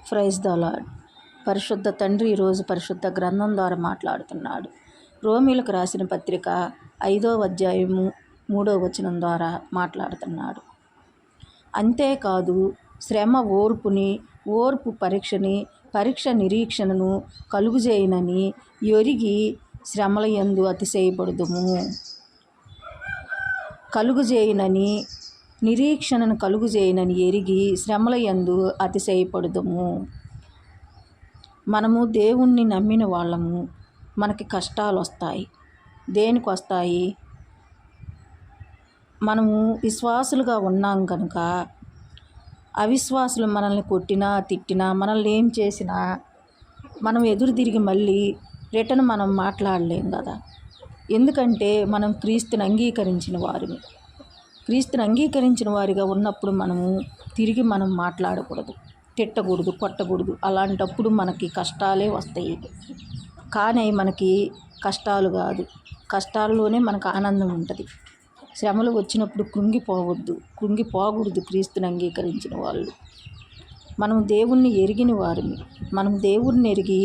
Praise the lord. పరిశుద్ధ తండ్రి ఈరోజు పరిశుద్ధ గ్రంథం ద్వారా మాట్లాడుతున్నాడు. రోమీలకు రాసిన పత్రిక 5వ అధ్యాయము 3వ వచనం ద్వారా మాట్లాడుతున్నాడు. అంతేకాదు శ్రమ ఓర్పుని, ఓర్పు పరీక్షని, పరీక్ష నిరీక్షణను కలుగుజేయనని ఎరిగి శ్రమల యందు అతిశయపడుదుము. కలుగుజేయనని, నిరీక్షణను కలుగుజేయనని ఎరిగి శ్రమల యందు అతిశయపడుదుము. మనము దేవుణ్ణి నమ్మిన వాళ్ళము. మనకి కష్టాలు వస్తాయి. దేనికి వస్తాయి? మనము విశ్వాసులుగా ఉన్నాం కనుక అవిశ్వాసులు మనల్ని కొట్టినా, తిట్టినా, మనల్ని ఏం చేసినా మనం ఎదురు తిరిగి మళ్ళీ రిటర్న్ మనం మాట్లాడలేం కదా. ఎందుకంటే మనం క్రీస్తుని అంగీకరించిన వారిని. క్రీస్తుని అంగీకరించిన వారిగా ఉన్నప్పుడు మనము తిరిగి మనం మాట్లాడకూడదు, తిట్టకూడదు, కొట్టకూడదు. అలాంటప్పుడు మనకి కష్టాలే వస్తాయి. కానీ మనకి కష్టాలు కాదు, కష్టాల్లోనే మనకు ఆనందం ఉంటుంది. శ్రమలు వచ్చినప్పుడు కృంగిపోకూడదు. క్రీస్తుని అంగీకరించిన వాళ్ళు మనం దేవుణ్ణి ఎరిగిన వారిని. మనం దేవుణ్ణి ఎరిగి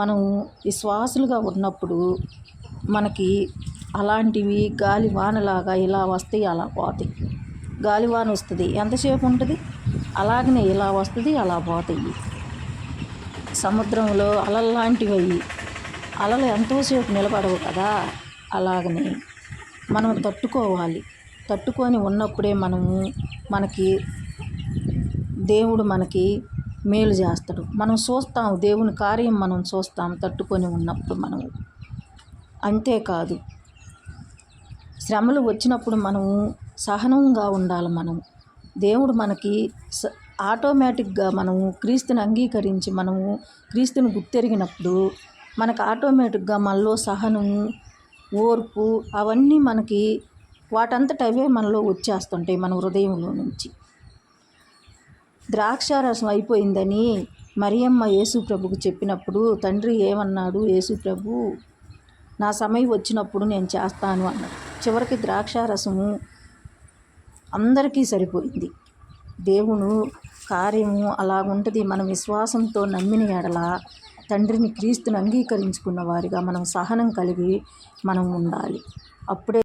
మనం విశ్వాసులుగా ఉన్నప్పుడు మనకి అలాంటివి గాలివానలాగా ఇలా వస్తాయి, అలా పోతాయి. గాలివాన వస్తుంది, ఎంతసేపు ఉంటుంది? అలాగనే ఇలా వస్తుంది, అలా పోతాయి. సముద్రంలో అలల్లాంటివి అయ్యి అలలు ఎంతోసేపు నిలబడవు కదా. అలాగనే మనం తట్టుకొని ఉన్నప్పుడే మనకి దేవుడు మనకి మేలు చేస్తాడు. మనం చూస్తాం, దేవుని కార్యం మనం చూస్తాం తట్టుకొని ఉన్నప్పుడు మనము. అంతేకాదు శ్రమలు వచ్చినప్పుడు మనము సహనంగా ఉండాలి. దేవుడు మనకి ఆటోమేటిక్గా మనము క్రీస్తుని అంగీకరించి మనము క్రీస్తుని గుర్తెరిగినప్పుడు మనకు ఆటోమేటిక్గా మనలో సహనము, ఓర్పు అవన్నీ మనకి వాటంతట అవే మనలో వచ్చేస్తుంటాయి మన హృదయంలో నుంచి. ద్రాక్షారసం అయిపోయిందని మరియమ్మ యేసు ప్రభుకు చెప్పినప్పుడు తండ్రి ఏమన్నాడు? యేసు ప్రభు నా సమయం వచ్చినప్పుడు నేను చేస్తాను అన్నాడు. చివరికి ద్రాక్షారసము అందరికీ సరిపోయింది. దేవుడు కార్యము అలాగుంటుంది. మనం విశ్వాసంతో నమ్మిన ఎడల తండ్రిని క్రీస్తుని అంగీకరించుకున్న వారిగా మనం సహనం కలిగి మనం ఉండాలి. అప్పుడే